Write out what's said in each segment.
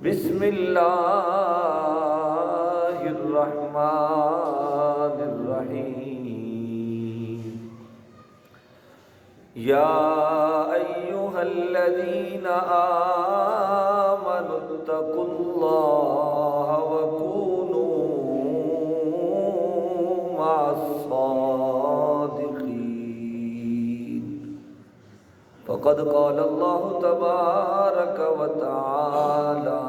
بسم اللہ الرحمن الرحیم یا ایہا الذین آمنوا اتقوا اللہ وکونوا مع الصادقین فقد قال اللہ تبارک وتعالی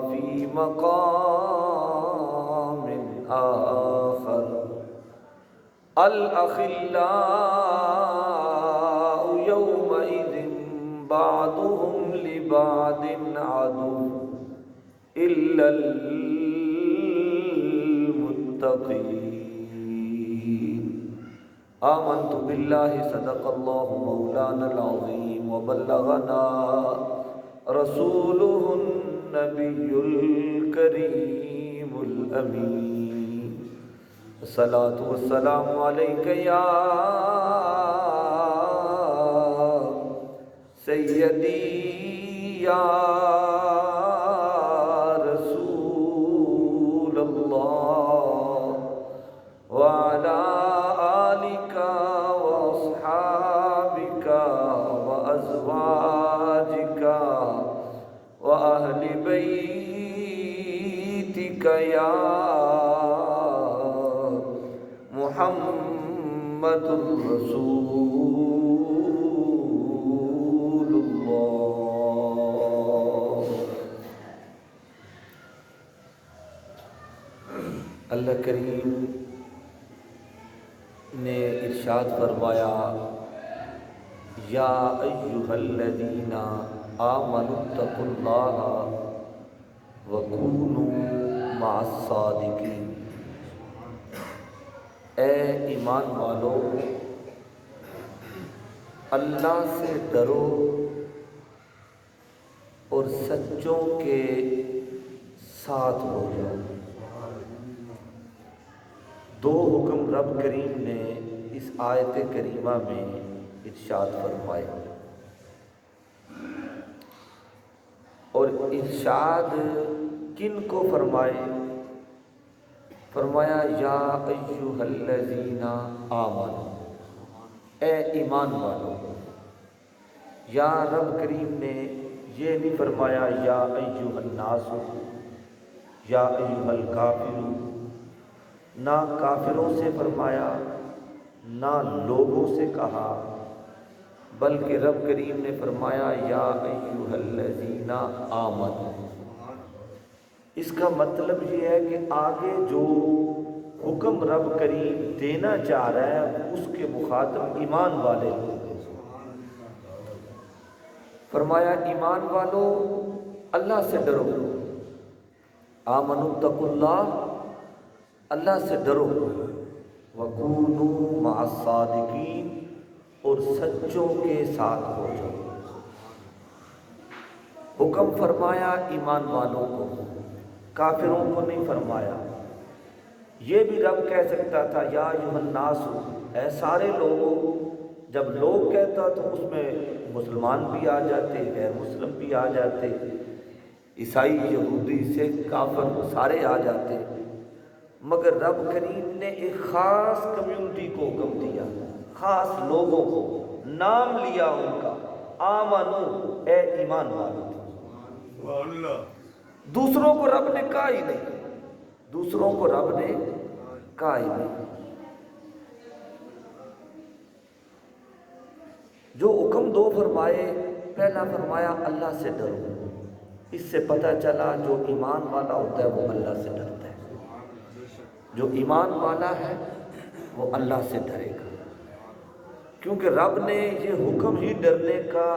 فی مقام آخر الأخلاء يومئذ بعضهم لبعض عدو إلا المتقين آمنت بالله صدق الله مولانا العظيم وبلغنا رسوله النبي الكريم الأمين الصلاة والسلام عليك يا سيدي يا رسول الله وعلى آلك وأصحابك وأزواجك وأهل بيتك يا محمد رسول اللہ۔ اللہ کریم نے ارشاد فرمایا یا ایھا الذین آمنوا اتقوا اللہ وکونوا مع الصادقین، اے ایمان والو اللہ سے ڈرو اور سچوں کے ساتھ ہو جاؤ۔ دو حکم رب کریم نے اس آیت کریمہ میں ارشاد فرمائے، اور ارشاد کن کو فرمائے؟ فرمایا یا ایھا الذین آمنوا، اے ایمان والو۔ یا رب کریم نے یہ نہیں فرمایا یا ایھا الناس، یا ایھا الکافرون، نہ کافروں سے فرمایا نہ لوگوں سے کہا، بلکہ رب کریم نے فرمایا یا ایھا الذین آمنوا۔ اس کا مطلب یہ ہے کہ آگے جو حکم رب کریم دینا چاہ رہا ہے اس کے مخاطب ایمان والے لوگ۔ فرمایا ایمان والو اللہ سے ڈرو، آمنوا اتقوا اللہ، اللہ سے ڈرو، وَكُونُوا مَعَ الصَّادِقِينَ، اور سچوں کے ساتھ ہو جاؤ۔ حکم فرمایا ایمان والوں کو، کافروں کو نہیں فرمایا۔ یہ بھی رب کہہ سکتا تھا یا ایھا الناس، اے سارے لوگوں۔ جب لوگ کہتا تو اس میں مسلمان بھی آ جاتے، غیر مسلم بھی آ جاتے، عیسائی، یہودی، سکھ، کافر سارے آ جاتے، مگر رب کریم نے ایک خاص کمیونٹی کو حکم دیا، خاص لوگوں کو نام لیا ان کا، آمنو، اے ایمان والو۔ دوسروں کو رب نے کہا ہی نہیں، دوسروں کو رب نے کہا ہی نہیں۔ جو حکم دو فرمائے، پہلا فرمایا اللہ سے ڈرو۔ اس سے پتہ چلا جو ایمان والا ہوتا ہے وہ اللہ سے ڈرتا ہے، جو ایمان والا ہے وہ اللہ سے ڈرے گا، کیونکہ رب نے یہ حکم ہی ڈرنے کا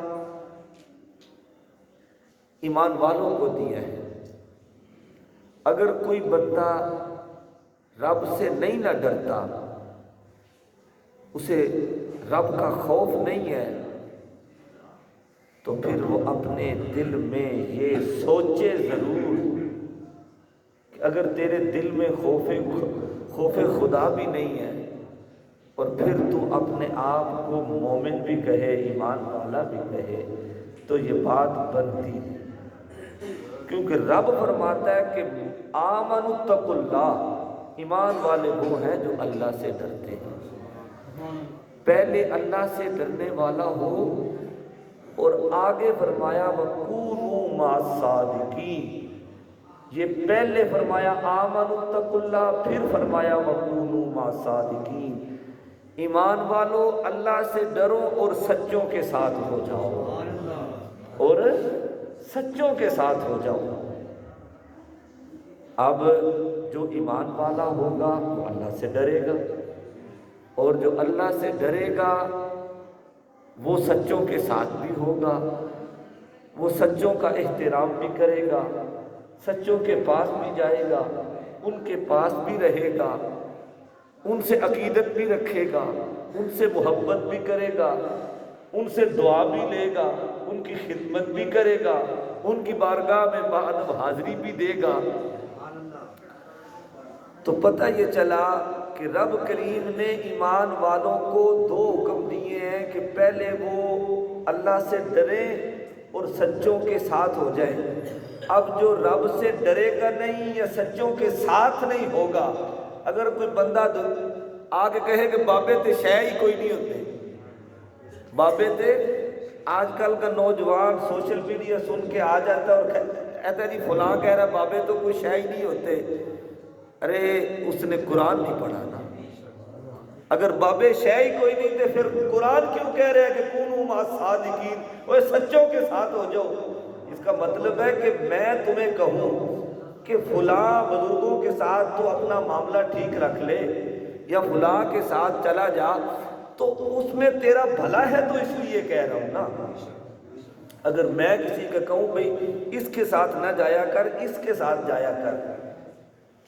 ایمان والوں کو دیا ہے۔ اگر کوئی بندہ رب سے نہیں نہ ڈرتا، اسے رب کا خوف نہیں ہے، تو پھر وہ اپنے دل میں یہ سوچے ضرور کہ اگر تیرے دل میں خوف خدا بھی نہیں ہے اور پھر تو اپنے آپ کو مومن بھی کہے، ایمان والا بھی کہے، تو یہ بات بنتی ہے۔ کیونکہ رب فرماتا ہے کہ آمنوا اتقوا اللہ، ایمان والے وہ ہیں جو اللہ سے ڈرتے ہیں۔ پہلے اللہ سے ڈرنے والا ہو، اور آگے فرمایا وَكُونُوا مَعَ الصَّادِقِينَ، یہ پہلے فرمایا آمنوا اتقوا اللہ، پھر فرمایا وَكُونُوا مَعَ الصَّادِقِينَ، ایمان والو اللہ سے ڈرو اور سچوں کے ساتھ ہو جاؤ، اور سچوں کے ساتھ ہو جاؤ۔ اب جو ایمان والا ہوگا وہ اللہ سے ڈرے گا، اور جو اللہ سے ڈرے گا وہ سچوں کے ساتھ بھی ہوگا، وہ سچوں کا احترام بھی کرے گا، سچوں کے پاس بھی جائے گا، ان کے پاس بھی رہے گا، ان سے عقیدت بھی رکھے گا، ان سے محبت بھی کرے گا، ان سے دعا بھی لے گا، ان کی خدمت بھی کرے گا، ان کی بارگاہ میں باادب حاضری بھی دے گا۔ تو پتہ یہ چلا کہ رب کریم نے ایمان والوں کو دو حکم دیے ہیں کہ پہلے وہ اللہ سے ڈریں اور سچوں کے ساتھ ہو جائیں۔ اب جو رب سے ڈرے گا نہیں یا سچوں کے ساتھ نہیں ہوگا، اگر کوئی بندہ آگے کہے کہ بابے تے شے ہی کوئی نہیں ہوتے، بابے تے، آج کل کا نوجوان سوشل میڈیا سن کے آ جاتا ہے اور کہتا ہے جی فلاں کہہ رہا ہے بابے تو کوئی شے ہی نہیں ہوتے۔ ارے اس نے قرآن نہیں پڑھا نا، اگر بابے شے ہی کوئی نہیں تھے پھر قرآن کیوں کہہ رہے ہیں کہ کونوا مع الصادقین، وہ سچوں کے ساتھ ہو جاؤ۔ اس کا مطلب ہے کہ میں تمہیں کہوں کہ فلاں بزرگوں کے ساتھ تو اپنا معاملہ ٹھیک رکھ لے یا فلاں کے ساتھ چلا جا، تو اس میں تیرا بھلا ہے، تو اس لیے کہہ رہا ہوں نا۔ اگر میں کسی کا کہوں بھئی اس کے ساتھ نہ جایا کر، اس کے ساتھ جایا کر،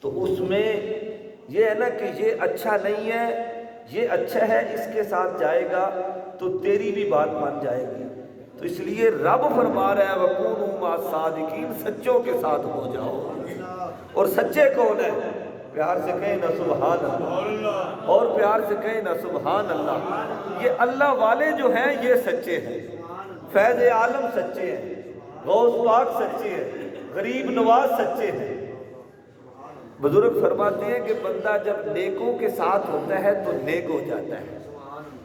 تو اس میں یہ ہے نا کہ یہ اچھا نہیں ہے، یہ اچھا ہے، اس کے ساتھ جائے گا تو تیری بھی بات مان جائے گی۔ تو اس لیے رب فرما رہا ہے وَكُونُوا مَعَ الصَّادِقِينَ، سچوں کے ساتھ ہو جاؤ۔ اور سچے کون ہیں؟ پیار سے کہیں نا سبحان اللہ، اور پیار سے کہیں نا سبحان اللہ۔ یہ اللہ والے جو ہیں یہ سچے ہیں، فیض عالم سچے ہیں، غوث پاک سچے ہیں، غریب نواز سچے ہیں۔ بزرگ فرماتے ہیں کہ بندہ جب نیکوں کے ساتھ ہوتا ہے تو نیک ہو جاتا ہے،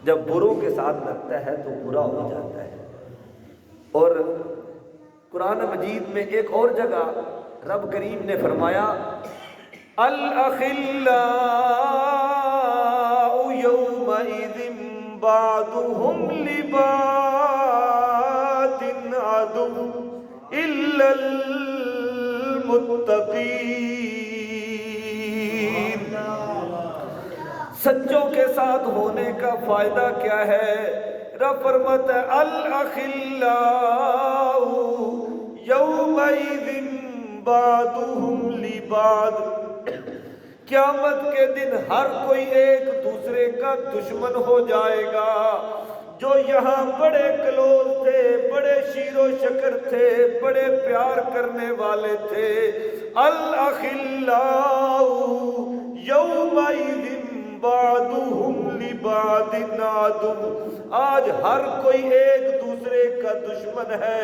جب بروں کے ساتھ لگتا ہے تو برا ہو جاتا ہے۔ اور قرآن مجید میں ایک اور جگہ رب کریم نے فرمایا الْأَخِلَّاءُ يَوْمَئِذٍ بَعْضُهُمْ لِبَعْضٍ عَدُوٌّ إِلَّا الْمُتَّقِينَ۔ سچوں کے ساتھ ہونے کا فائدہ کیا ہے؟ رب فرماتا ہے الْأَخِلَّاءُ يَوْمَئِذٍ بَعْضُهُمْ لِبَعْضٍ، قیامت کے دن ہر کوئی ایک دوسرے کا دشمن ہو جائے گا۔ جو یہاں بڑے کلوز تھے، بڑے شیر و شکر تھے، بڑے پیار کرنے والے تھے، الْأَخِلَّاءُ يَوْمَئِذٍ بَعْضُهُمْ لِبَعْضٍ عَدُوٌّ، آج ہر کوئی ایک دوسرے کا دشمن ہے۔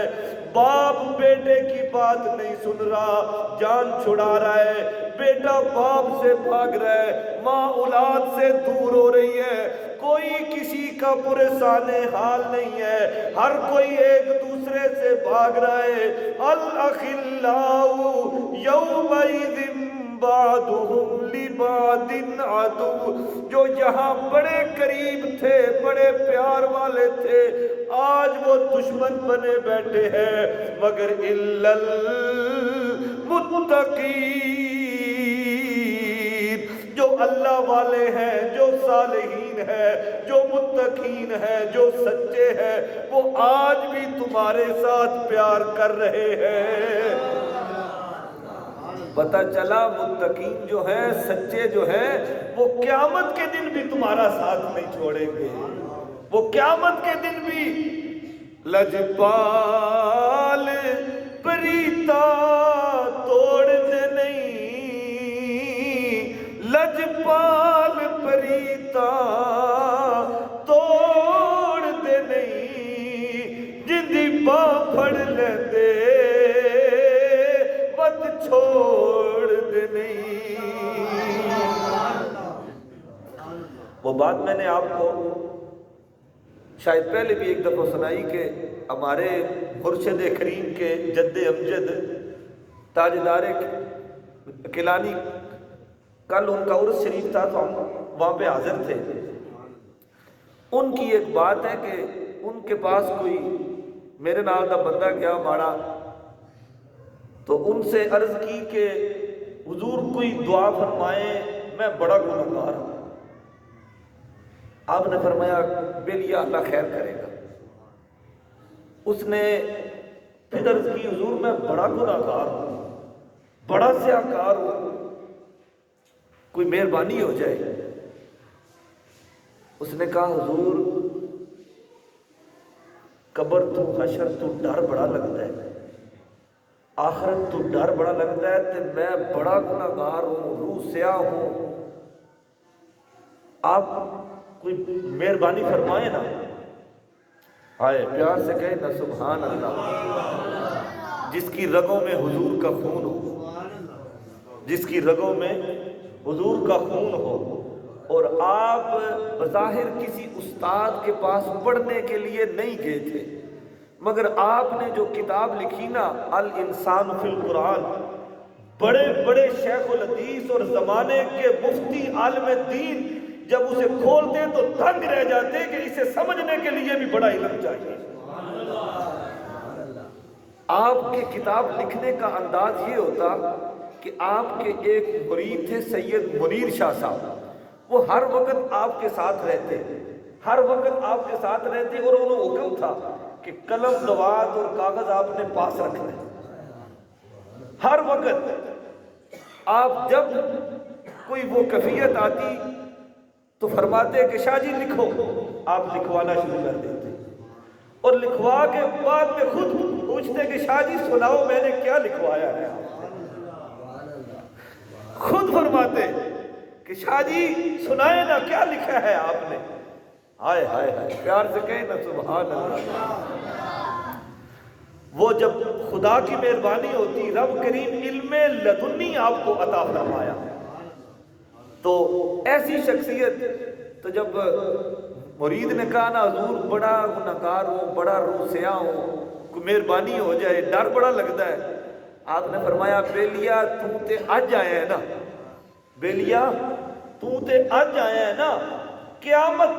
باپ بیٹے کی بات نہیں سن رہا، جان چھڑا رہا ہے، بیٹا باپ سے بھاگ رہا ہے، ماں اولاد سے دور ہو رہی ہے، کوئی کسی کا پریشان حال نہیں ہے، ہر کوئی ایک دوسرے سے بھاگ رہا ہے۔ الْأَخِلَّاءُ يَوْمَئِذٍ بَعْضُهُمْ لِبَعْضٍ عَدُوٌّ، جو یہاں بڑے قریب تھے، بڑے پیار والے تھے، آج وہ دشمن بنے بیٹھے ہیں، مگر إِلَّا الْمُتَّقِينَ، جو اللہ والے ہیں، جو صالحین ہیں، جو متقین ہیں، جو سچے ہیں، وہ آج بھی تمہارے ساتھ پیار کر رہے ہیں۔ پتہ چلا متقین جو ہیں، سچے جو ہیں، وہ قیامت کے دن بھی تمہارا ساتھ نہیں چھوڑیں گے، وہ قیامت کے دن بھی لجپال پریتا توڑ دے نہیں، لجپال پریتا توڑ دے نہیں، جندی باں پھڑ لے دے بات میں نے آپ کو شاید پہلے بھی ایک دفعہ سنائی کہ ہمارے مرشد کریم کے جد امجد تاجدار کیلانی، کل ان کا عرس شریف تھا تو ہم وہاں پہ حاضر تھے۔ ان کی ایک بات ہے کہ ان کے پاس کوئی میرے نال دا بندہ گیا ماڑا، تو ان سے عرض کی کہ حضور کوئی دعا فرمائیں، میں بڑا گنہگار ہوں۔ آپ نے فرمایا بلیا اللہ خیر کرے گا۔ اس نے پھر عرض کی حضور میں بڑا گنہگار ہوں، بڑا سیاہکار ہوں، کوئی مہربانی ہو جائے۔ اس نے کہا حضور قبر تو حشر تو ڈر بڑا لگتا ہے، آخرت تو ڈر بڑا لگتا ہے، تو میں بڑا گنہگار ہوں، روح سیاہ ہوں، آپ کوئی مہربانی فرمائے نا۔ آئے پیار سے کہے نا سبحان اللہ۔ جس کی رگوں میں حضور کا خون ہو، جس کی رگوں میں حضور کا خون ہو، اور آپ بظاہر کسی استاد کے پاس پڑھنے کے لیے نہیں گئے تھے، مگر آپ نے جو کتاب لکھی نا الانسان فی القرآن، بڑے بڑے شیخ الحدیث اور زمانے کے مفتی عالم دین جب اسے کھولتے تو دنگ رہ جاتے کہ اسے سمجھنے کے لیے بھی بڑا علم چاہیے۔ آپ کے کتاب لکھنے کا انداز یہ ہوتا کہ آپ کے ایک مرید تھے سید منیر شاہ صاحب، وہ ہر وقت آپ کے ساتھ رہتے، ہر وقت آپ کے ساتھ رہتے، اور انہوں حکم تھا کہ قلم دوات اور کاغذ آپ نے پاس رکھنا ہے ہر وقت۔ آپ جب کوئی وہ کیفیت آتی تو فرماتے کہ شاہ جی لکھو، آپ لکھوانا شروع کر دیتے، اور لکھوا کے بعد میں خود پوچھتے کہ شاہ جی سناؤ میں نے کیا لکھوایا ہے۔ خود فرماتے کہ شاہ جی سنائے نا کیا لکھا ہے آپ نے۔ ہائے ہائے ہائے، پیار سے کہیں نا سبحان اللہ۔ وہ جب خدا کی مہربانی ہوتی، رب کریم علم لدنی آپ کو عطا فرمایا، تو ایسی شخصیت، تو جب مرید نے کہا نا حضور بڑا گنہگار ہوں، بڑا روح سیاہ ہوں، کوئی مہربانی ہو جائے، ڈر بڑا لگتا ہے، آپ نے فرمایا بیلیا تو تے اج آیا ہے نا، بیلیا تو تے اج آیا ہے نا، قیامت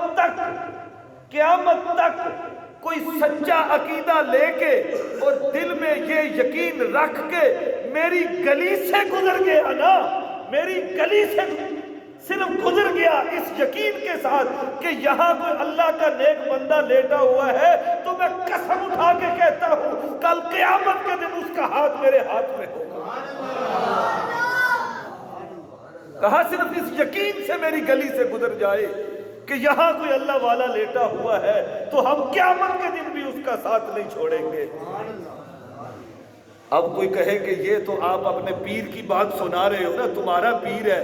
تک کوئی سچا عقیدہ لے کے اور دل میں یہ یقین رکھ کے میری گلی سے گزر گیا نا، میری گلی سے صرف گزر گیا اس یقین کے ساتھ کہ یہاں کوئی اللہ کا نیک بندہ لیٹا ہوا ہے، تو میں قسم اٹھا کے کہتا ہوں کل قیامت کے دن اس کا ہاتھ میرے ہاتھ میں ہوگا۔ کہا صرف اس یقین سے میری گلی سے گزر جائے کہ یہاں کوئی اللہ والا لیٹا ہوا ہے، تو ہم قیامت کے دن بھی اس کا ساتھ نہیں چھوڑیں گے۔ اب کوئی کہے کہ یہ تو آپ اپنے پیر کی بات سنا رہے ہو نا، تمہارا پیر ہے،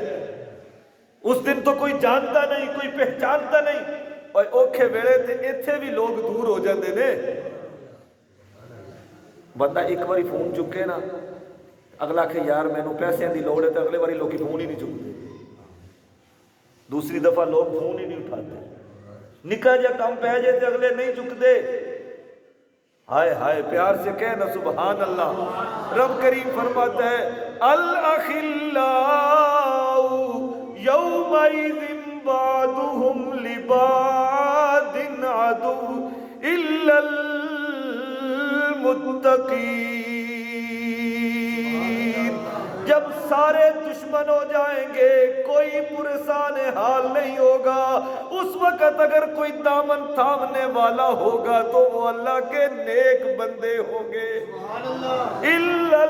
اس دن تو کوئی جانتا نہیں، کوئی پہچانتا نہیں، اور اوکھے ویلے تے ایتھے بھی لوگ دور ہو جاندے نے۔ بندہ ایک باری فون چکے نا، اگلا کہ یار میں نو پیسے دی لوڑ ہے، تو اگلے باری لوگ فون ہی نہیں چکتے، دوسری دفعہ لوگ فون ہی نہیں اٹھاتے، نکا جا کام پہ جائے تو اگلے نہیں چکتے۔ ہائے ہائے، پیار سے کہنا سبحان اللہ۔ رب کریم فرماتا ہے الاخلاء یومئذ بعضهم لبعض عدو الا المتقین۔ جب سارے دشمن ہو جائیں گے، کوئی پرسان حال نہیں ہوگا، اس وقت اگر کوئی دامن تھامنے والا ہوگا تو وہ اللہ کے نیک بندے ہوں گے۔ الا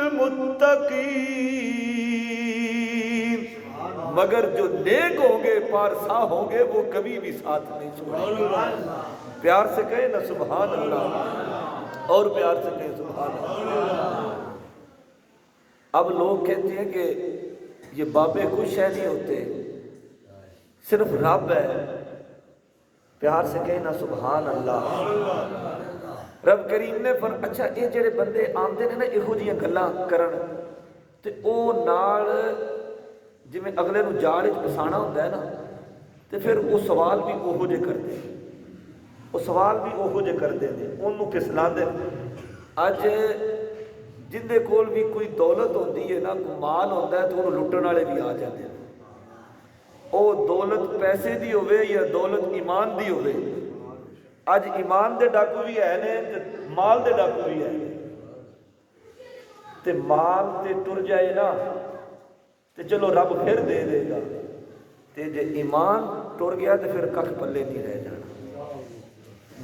المتقین، مگر جو نیک ہوں گے، پارسا ہوں گے، وہ کبھی بھی ساتھ نہیں چھوڑیں گے۔ پیار سے کہیں نا سبحان اللہ، اور پیار سے کہیں سبحان اللہ۔ اب لوگ کہتے ہیں کہ یہ بابے کچھ شے نہیں ہوتے، صرف رب ہے۔ پیار سے کہنا سبحان اللہ۔ رب کریم نے اچھا یہ جڑے بندے آندے نے نا یہو جیاں گلاں کرن تے او نال ਜਿਵੇਂ ਅਗਲੇ ਨੂੰ ਜਾਲ ਵਿੱਚ ਫਸਾਣਾ ਹੁੰਦਾ ਹੈ ਨਾ, ਤੇ ਫਿਰ ਉਹ ਸਵਾਲ ਵੀ ਉਹੋ ਜਿਹੇ ਕਰਦੇ, ਉਹ ਸਵਾਲ ਵੀ ਉਹੋ ਜਿਹੇ ਕਰਦੇ ਨੇ, ਉਹਨੂੰ ਫਿਸਲਾਉਂਦੇ ਨੇ। ਅੱਜ ਜਿੰਦੇ ਕੋਲ ਵੀ ਕੋਈ ਦੌਲਤ ਹੁੰਦੀ ਹੈ ਨਾ, ਕੋਈ ਮਾਲ ਹੁੰਦਾ, ਤੇ ਉਹਨੂੰ ਲੁੱਟਣ ਵਾਲੇ ਵੀ ਆ ਜਾਂਦੇ ਨੇ। ਉਹ ਦੌਲਤ ਪੈਸੇ ਦੀ ਹੋਵੇ ਜਾਂ ਦੌਲਤ ਈਮਾਨ ਦੀ ਹੋਵੇ। ਅੱਜ ਈਮਾਨ ਦੇ ਡਾਕੂ ਵੀ ਹੈ ਨੇ ਤੇ ਮਾਲ ਦੇ ਡਾਕੂ ਵੀ ਹੈ। ਤੇ ਮਾਲ ਤੇ ਟੁਰ ਜਾਏ ਨਾ ਤੇ ਚਲੋ ਰੱਬ ਫਿਰ ਦੇ ਦੇਗਾ, ਤੇ ਜੇ ਈਮਾਨ ਟੁਰ ਗਿਆ ਤੇ ਫਿਰ ਕੱਖ ਪੱਲੇ ਨਹੀਂ ਰਹਿ ਜਾਣਾ।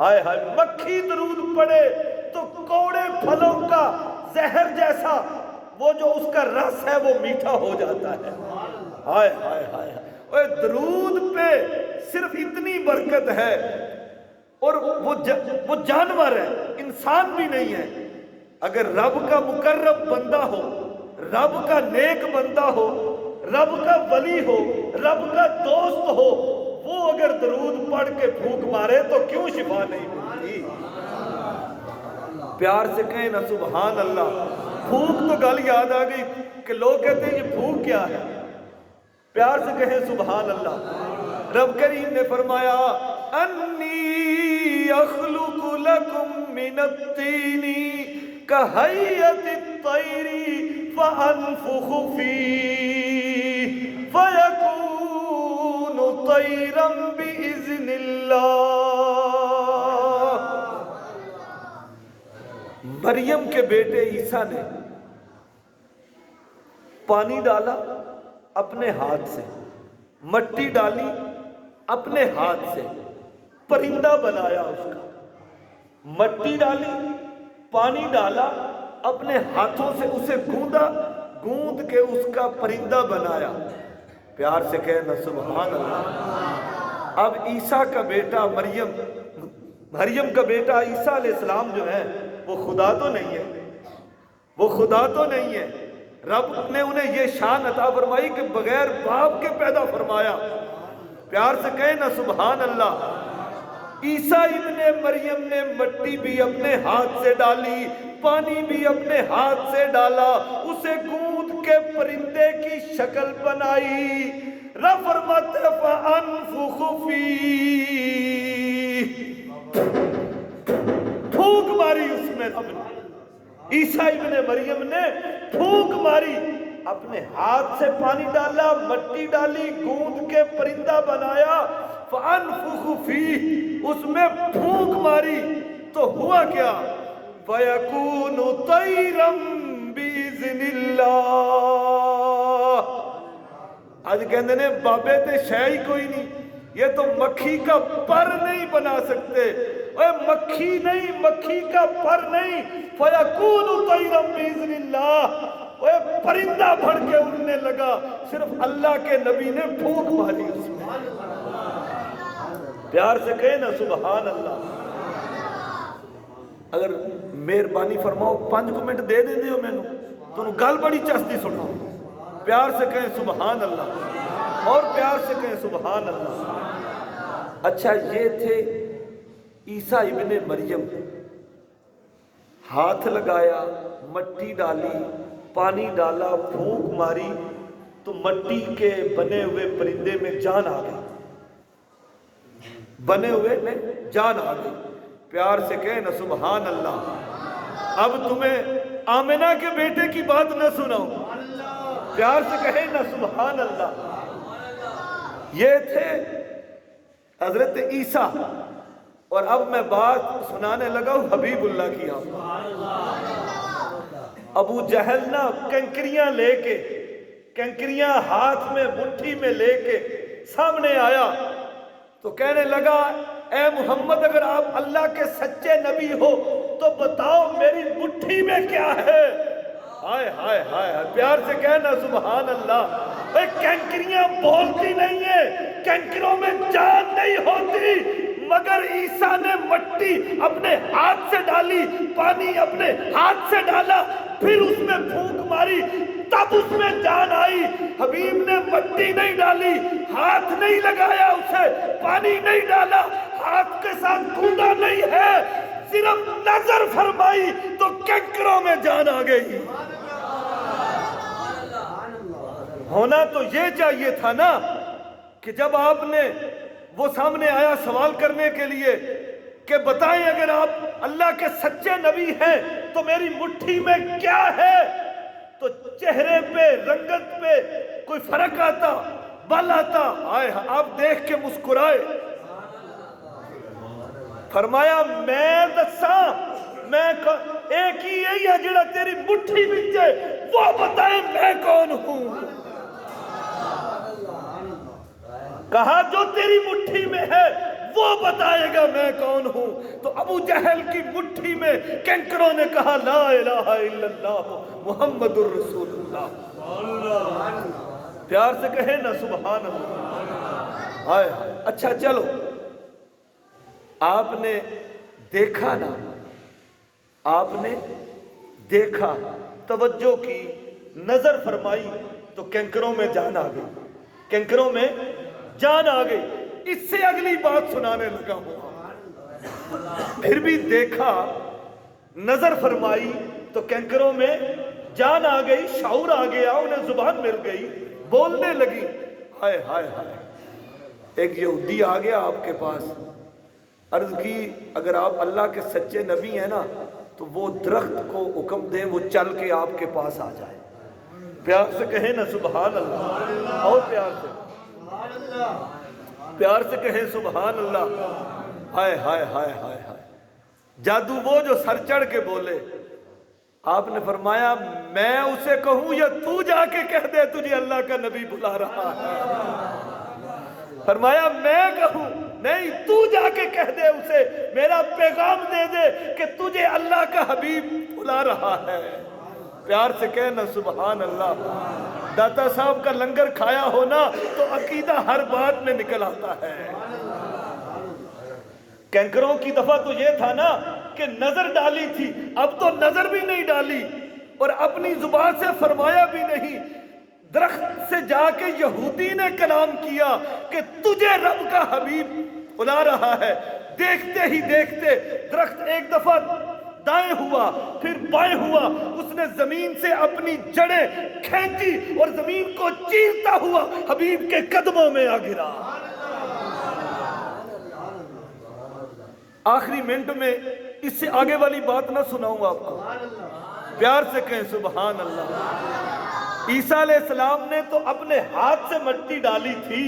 ہائے ہائے، مکھی درود پڑے تو کوڑے پھلوں کا زہر جیسا وہ جو اس کا رس ہے وہ میٹھا ہو جاتا ہے۔ ہائے ہائے ہائے، اور درود پہ صرف اتنی برکت ہے، اور وہ جانور ہے، انسان بھی نہیں ہے۔ اگر رب کا مقرب بندہ ہو، رب کا نیک بندہ ہو، رب کا ولی ہو، رب کا دوست ہو، وہ اگر درود پڑھ کے پھونک مارے تو کیوں شفا نہیں ملتی؟ پیار سے کہیں نا سبحان اللہ۔ پھونک تو گل یاد آ گئی کہ لوگ کہتے ہیں یہ پھونک کیا ہے، پیار سے کہیں سبحان اللہ۔ رب کریم نے فرمایا انی اخلق لکم من الطین کہیئت الطیر فانفخ فیہ فیکون طیرا باذن اللہ۔ مریم کے بیٹے عیسیٰ نے پانی ڈالا اپنے ہاتھ سے، مٹی ڈالی اپنے ہاتھ سے، پرندہ بنایا اس کا۔ مٹی ڈالی، پانی ڈالا، اپنے ہاتھوں سے اسے گوندا، گوند کے اس کا پرندہ بنایا۔ پیار سے کہنا سبحان اللہ۔ اب عیسیٰ کا بیٹا مریم کا بیٹا عیسیٰ علیہ السلام جو ہے وہ خدا تو نہیں ہے، وہ خدا تو نہیں ہے۔ رب نے انہیں یہ شان عطا فرمائی کہ بغیر باپ کے پیدا فرمایا۔ پیار سے کہیں نا سبحان اللہ۔ عیسیٰ ابن مریم نے مٹی بھی اپنے ہاتھ سے ڈالی، پانی بھی اپنے ہاتھ سے ڈالا، اسے گوند کے پرندے کی شکل بنائی۔ رب فرماتے فانفخ فیہ، پھونک ماری اس میں رب نے، عیسیٰ ابن مریم نے پھونک ماری، اپنے ہاتھ سے پانی ڈالا، مٹی ڈالی، گوند کے پرندہ بنایا، فانفخ فیہ، اس میں پھونک ماری تو ہوا کیا؟ فیکون طیرا باذن اللہ۔ آج کہندے نے بابے تے شے ہی کوئی نہیں، یہ تو مکھی کا پر نہیں بنا سکتے۔ اے مکھی نہیں، مکھی کا پر نہیں، فیکون طیرا باذن اللہ، اے پرندہ بڑھ کے اڑنے لگا، صرف اللہ کے نبی نے پھونک ماری اس میں۔ پیار سے کہے نا سبحان اللہ۔ اگر مہربانی فرماؤ 5 منٹ دے دیں دیو میں تو گل بڑی چستی سناؤ۔ پیار سے کہیں سبحان اللہ، اور پیار سے کہیں سبحان اللہ۔ اچھا، یہ تھے عیسیٰ ابن مریم۔ ہاتھ لگایا، مٹی ڈالی، پانی ڈالا، پھونک ماری تو مٹی کے بنے ہوئے پرندے میں جان آ گئی، بنے ہوئے میں جان آ گئی۔ پیار سے کہیں نا سبحان اللہ۔ اب تمہیں آمنہ کے بیٹے کی بات نہ سناؤں، پیار سے کہیں نا سبحان اللہ۔ یہ تھے حضرت عیسیٰ، اور اب میں بات سنانے لگا ہوں حبیب اللہ کی۔ ابو جہل نا کنکریاں لے کے، کنکریاں ہاتھ میں مٹھی میں لے کے سامنے آیا تو کہنے لگا اے محمد، اگر آپ اللہ کے سچے نبی ہو تو بتاؤ میری مٹھی میں کیا ہے؟ ہائے ہائے ہائے، پیار سے کہنا سبحان اللہ۔ اے کنکریاں بولتی نہیں ہیں، کنکروں میں جان نہیں ہوتی، مگر عیسیٰ نے مٹی اپنے ہاتھ سے ڈالی، پانی اپنے ہاتھ سے ڈالا، پھر اس میں پھونک ماری، تب اس میں جان آئی۔ حبیب نے مٹی نہیں ڈالی، ہاتھ نہیں لگایا، اسے پانی نہیں ڈالا، ہاتھ کے ساتھ گوندا نہیں ہے، صرف نظر فرمائی تو کنکروں میں جان آ گئی۔ ہونا تو یہ چاہیے تھا نا کہ جب آپ نے وہ سامنے آیا سوال کرنے کے لیے کہ بتائیں اگر آپ اللہ کے سچے نبی ہیں تو میری مٹھی میں کیا ہے، تو چہرے پہ رنگت پہ کوئی فرق آتا، بل آتا؟ آئے آپ دیکھ کے مسکرائے، فرمایا میں دساں، میں ایک ہی یہی ہے جڑا تیری مٹھی بچ ہے، وہ بتائیں میں کون ہوں؟ کہا جو تیری مٹھی میں ہے وہ بتائے گا میں کون ہوں۔ تو ابو جہل کی مٹھی میں کینکروں نے کہا لا الہ الا اللہ محمد الرسول اللہ۔ پیار سے کہیں نا سبحان اللہ۔ ہائے ہائے۔ اچھا چلو، آپ نے دیکھا نا، آپ نے دیکھا، توجہ کی، نظر فرمائی، تو کینکروں میں جان آ گئی، کینکروں میں جان آ گئی۔ اس سے اگلی بات سنانے لگا ہوں۔ پھر بھی دیکھا، نظر فرمائی، تو کینکروں میں جان آ گئی، شعور آ گیا، انہیں زبان مل گئی، بولنے لگی۔ ہائے ہائے ہائے۔ ایک یہودی آ گیا آپ کے پاس، عرض کی اگر آپ اللہ کے سچے نبی ہیں نا تو وہ درخت کو حکم دیں وہ چل کے آپ کے پاس آ جائے۔ پیار سے کہیں نا سبحان اللہ، اور پیار سے، پیار سے کہیں سبحان اللہ۔ ہائے ہائے ہائے ہائے ہائے۔ جادو وہ جو سر چڑھ کے بولے، آپ نے فرمایا میں اسے کہوں یا تو جا کے کہہ دے تجھے اللہ کا نبی بلا رہا ہے؟ فرمایا میں کہوں؟ نہیں، تو جا کے کہہ دے اسے، میرا پیغام دے دے کہ تجھے اللہ کا حبیب بلا رہا ہے۔ پیار سے کہنا سبحان اللہ۔ داتا صاحب کا لنگر کھایا ہونا تو عقیدہ ہر بات میں نکل آتا ہے۔ کینکروں کی دفعہ تو یہ تھا نا کہ نظر ڈالی تھی، اب تو نظر بھی نہیں ڈالی اور اپنی زبان سے فرمایا بھی نہیں۔ درخت سے جا کے یہودی نے کلام کیا کہ تجھے رب کا حبیب بلا رہا ہے۔ دیکھتے ہی دیکھتے درخت ایک دفعہ دائیں ہوا، پھر بائیں ہوا، اس نے زمین سے اپنی جڑیں کھینچی اور زمین کو چیرتا ہوا حبیب کے قدموں میں آ گرا۔ آخری منٹ میں اس سے آگے والی بات نہ سناؤں آپ کو، پیار سے کہیں سبحان اللہ۔ عیسیٰ علیہ السلام نے تو اپنے ہاتھ سے مٹی ڈالی تھی،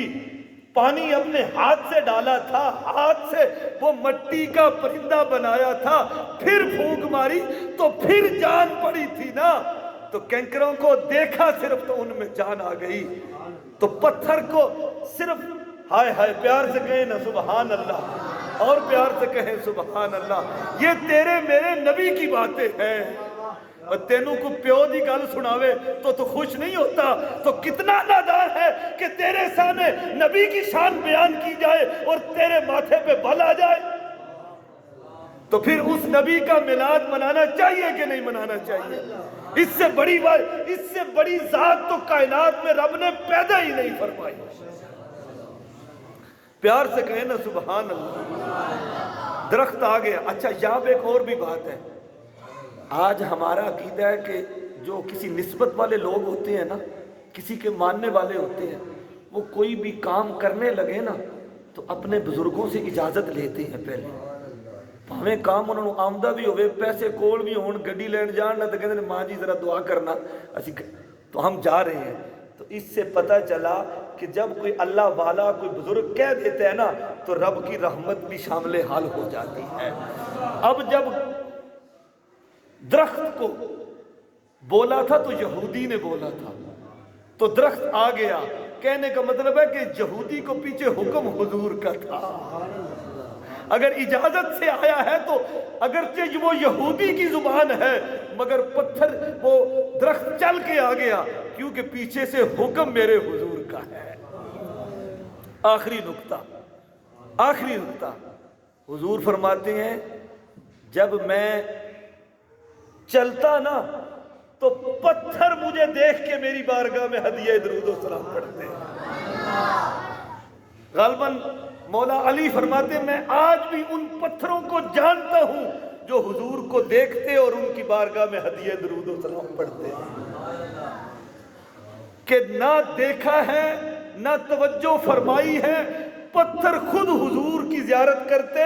پانی اپنے ہاتھ سے ڈالا تھا، ہاتھ سے وہ مٹی کا پرندہ بنایا تھا، پھر پھونک ماری تو پھر جان پڑی تھی نا۔ تو کینکروں کو دیکھا صرف تو ان میں جان آ گئی، تو پتھر کو صرف ہائے ہائے، پیار سے کہیں نا سبحان اللہ، اور پیار سے کہیں سبحان اللہ۔ یہ تیرے میرے نبی کی باتیں ہیں، اور تینوں کو پیو دی گل سناوے تو خوش نہیں ہوتا، تو کتنا نادار ہے کہ تیرے سامنے نبی کی شان بیان کی جائے اور تیرے ماتھے پہ بل آ جائے۔ تو پھر اس نبی کا میلاد منانا چاہیے کہ نہیں منانا چاہیے؟ اس سے بڑی بات، اس سے بڑی ذات تو کائنات میں رب نے پیدا ہی نہیں فرمائی۔ پیار سے کہیں نا سبحان اللہ۔ درخت آ گیا۔ اچھا یہاں پہ ایک اور بھی بات ہے، آج ہمارا عقیدہ ہے کہ جو کسی نسبت والے لوگ ہوتے ہیں نا، کسی کے ماننے والے ہوتے ہیں، وہ کوئی بھی کام کرنے لگے نا تو اپنے بزرگوں سے اجازت لیتے ہیں پہلے، ہمیں کام انہوں نے آمدہ بھی ہوئے، پیسے کول بھی ہون، گڈی لین جان نہ تو کہتے ہیں ماں جی ذرا دعا کرنا، تو ہم جا رہے ہیں۔ تو اس سے پتہ چلا کہ جب کوئی اللہ والا کوئی بزرگ کہہ دیتے ہیں نا تو رب کی رحمت بھی شامل حال ہو جاتی ہے۔ اب جب درخت کو بولا تھا تو یہودی نے بولا تھا، تو درخت آ گیا، کہنے کا مطلب ہے کہ یہودی کو پیچھے حکم حضور کا تھا۔ اگر اجازت سے آیا ہے تو اگرچہ وہ یہودی کی زبان ہے مگر پتھر وہ درخت چل کے آ گیا کیونکہ پیچھے سے حکم میرے حضور کا ہے۔ آخری نقطہ، آخری نقطہ، حضور فرماتے ہیں جب میں چلتا نا تو پتھر مجھے دیکھ کے میری بارگاہ میں ہدیہ درود و سلام پڑھتے ہیں۔ غالباً مولا علی فرماتے ہیں میں آج بھی ان پتھروں کو جانتا ہوں جو حضور کو دیکھتے اور ان کی بارگاہ میں ہدیہ درود و سلام پڑھتے ہیں، کہ نہ دیکھا ہے نہ توجہ فرمائی ہے، پتھر خود حضور کی زیارت کرتے